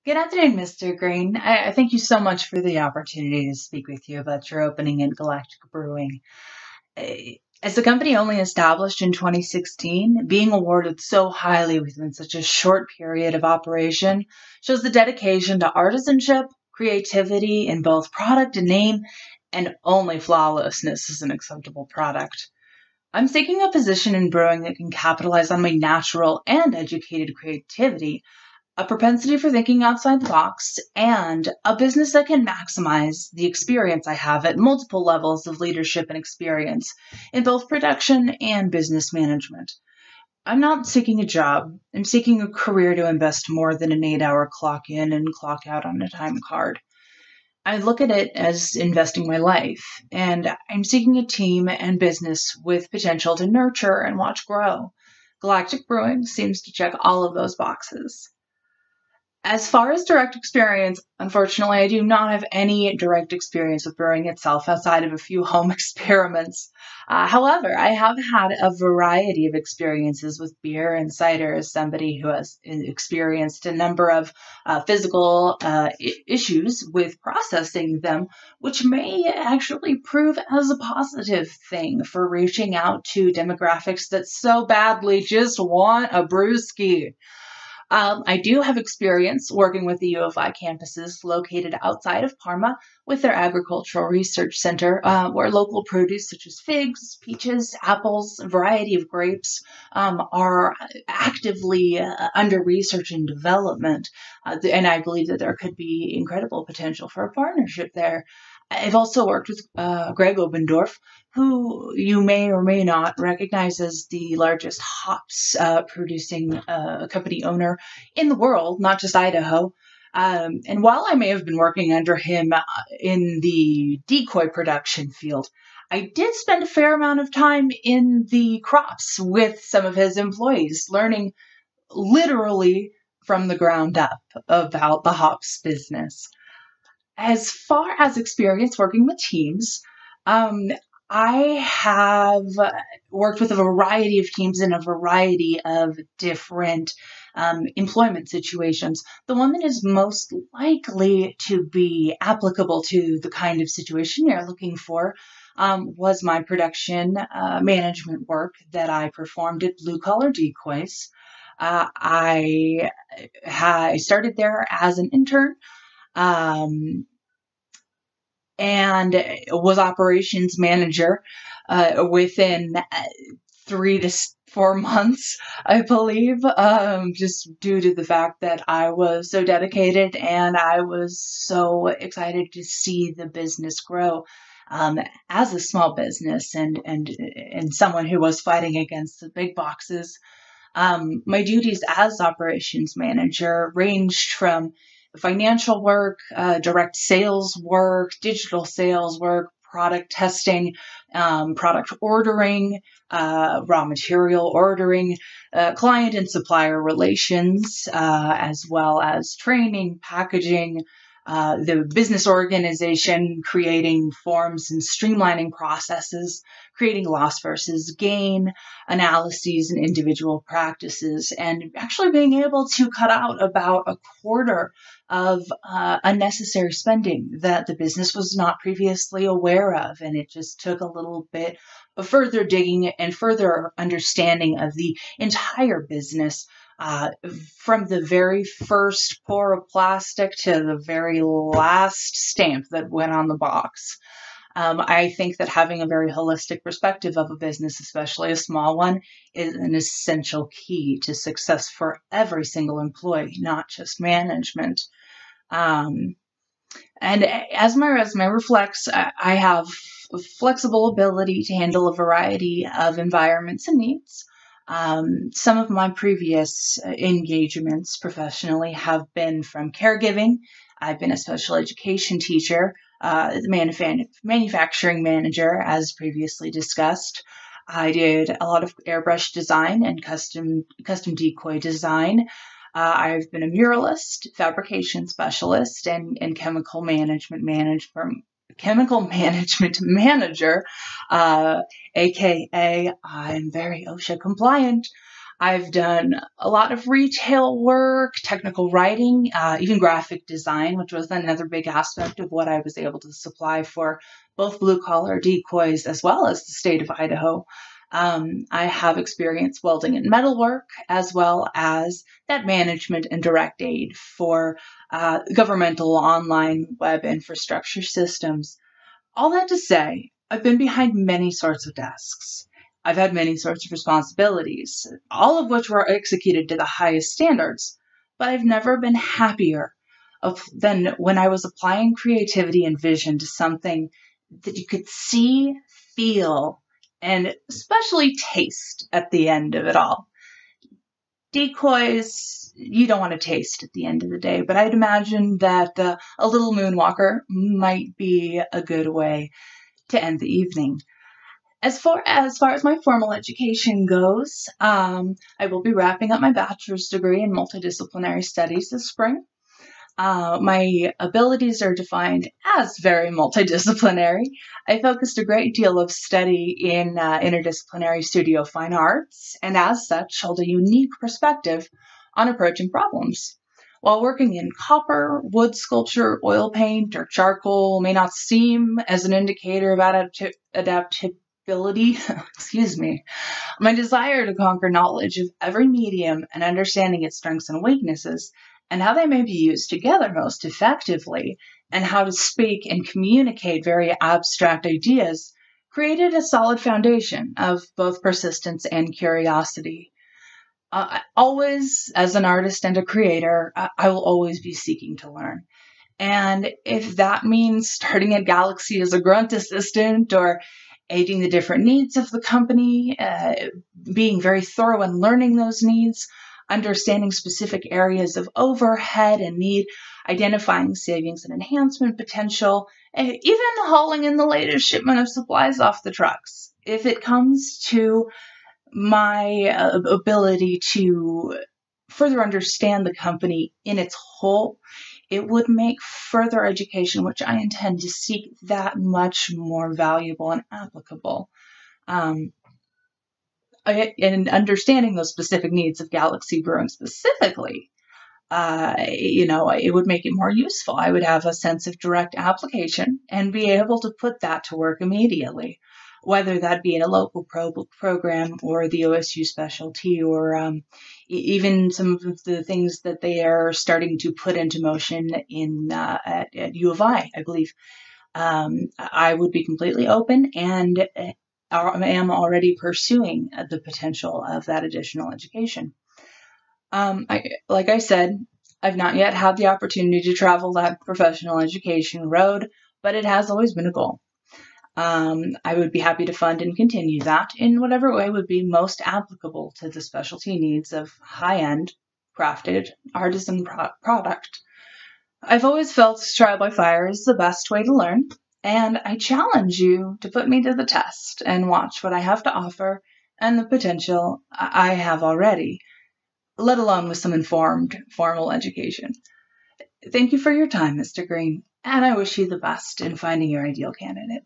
Good afternoon, Mr. Green. I thank you so much for the opportunity to speak with you about your opening at Galactic Brewing. As the company only established in 2016, being awarded so highly within such a short period of operation shows the dedication to artisanship, creativity in both product and name, and only flawlessness is an acceptable product. I'm seeking a position in brewing that can capitalize on my natural and educated creativity, a propensity for thinking outside the box, and a business that can maximize the experience I have at multiple levels of leadership and experience in both production and business management. I'm not seeking a job. I'm seeking a career to invest more than an 8-hour clock in and clock out on a time card. I look at it as investing my life, and I'm seeking a team and business with potential to nurture and watch grow. Galactic Brewing seems to check all of those boxes. As far as direct experience, unfortunately, I do not have any direct experience with brewing itself outside of a few home experiments. However, I have had a variety of experiences with beer and cider as somebody who has experienced a number of physical issues with processing them, which may actually prove as a positive thing for reaching out to demographics that so badly just want a brewski. I do have experience working with the U of I campuses located outside of Parma with their agricultural research center, where local produce such as figs, peaches, apples, a variety of grapes are actively under research and development. And I believe that there could be incredible potential for a partnership there. I've also worked with Greg Obendorf, who you may or may not recognize as the largest hops producing company owner in the world, not just Idaho. And while I may have been working under him in the decoy production field, I did spend a fair amount of time in the crops with some of his employees, learning literally from the ground up about the hops business. As far as experience working with teams, um, I have worked with a variety of teams in a variety of different employment situations. The one that is most likely to be applicable to the kind of situation you're looking for was my production management work that I performed at Blue Collar Decoys. I started there as an intern, um, and was operations manager within 3 to 4 months, I believe, just due to the fact that I was so dedicated and I was so excited to see the business grow. Um, as a small business and someone who was fighting against the big boxes, my duties as operations manager ranged from financial work, direct sales work, digital sales work, product testing, product ordering, raw material ordering, client and supplier relations, as well as training, packaging, the business organization, creating forms and streamlining processes, creating loss versus gain analyses and individual practices, and actually being able to cut out about a quarter of unnecessary spending that the business was not previously aware of. And it just took a little bit of further digging and further understanding of the entire business, uh, from the very first pour of plastic to the very last stamp that went on the box. I think that having a very holistic perspective of a business, especially a small one, is an essential key to success for every single employee, not just management. Um, and as my resume reflects, I have a flexible ability to handle a variety of environments and needs. Some of my previous engagements professionally have been from caregiving. I've been a special education teacher, the manufacturing manager, as previously discussed. I did a lot of airbrush design and custom decoy design. I've been a muralist, fabrication specialist, and chemical management manager, aka I'm very OSHA compliant. I've done a lot of retail work, technical writing, even graphic design, which was another big aspect of what I was able to supply for both blue-collar decoys as well as the state of Idaho. I have experience welding and metalwork, as well as that management and direct aid for governmental online web infrastructure systems. All that to say, I've been behind many sorts of desks. I've had many sorts of responsibilities, all of which were executed to the highest standards, but I've never been happier than when I was applying creativity and vision to something that you could see, feel, and especially taste at the end of it all. Decoys, you don't want to taste at the end of the day, but I'd imagine that a little moonwalker might be a good way to end the evening. As far as my formal education goes, I will be wrapping up my bachelor's degree in multidisciplinary studies this spring. My abilities are defined as very multidisciplinary. I focused a great deal of study in interdisciplinary studio fine arts, and as such, hold a unique perspective on approaching problems. While working in copper, wood sculpture, oil paint, or charcoal may not seem as an indicator of adaptability, excuse me, my desire to conquer knowledge of every medium and understanding its strengths and weaknesses, and how they may be used together most effectively, and how to speak and communicate very abstract ideas, created a solid foundation of both persistence and curiosity. Always, as an artist and a creator, I will always be seeking to learn. And if that means starting at Galaxy as a grunt assistant or aiding the different needs of the company, being very thorough in learning those needs, understanding specific areas of overhead and need, identifying savings and enhancement potential, even hauling in the latest shipment of supplies off the trucks. If it comes to my ability to further understand the company in its whole, it would make further education, which I intend to seek, that much more valuable and applicable. And understanding those specific needs of Galaxy Brewing specifically, it would make it more useful. I would have a sense of direct application and be able to put that to work immediately, whether that be in a local program or the OSU specialty, or even some of the things that they are starting to put into motion in at U of I believe. I would be completely open and am already pursuing the potential of that additional education. Like I said, I've not yet had the opportunity to travel that professional education road, but it has always been a goal. I would be happy to fund and continue that in whatever way would be most applicable to the specialty needs of high-end, crafted, artisan product. I've always felt trial by fire is the best way to learn, and I challenge you to put me to the test and watch what I have to offer and the potential I have already, let alone with some informed formal education. Thank you for your time, Mr. Green, and I wish you the best in finding your ideal candidate.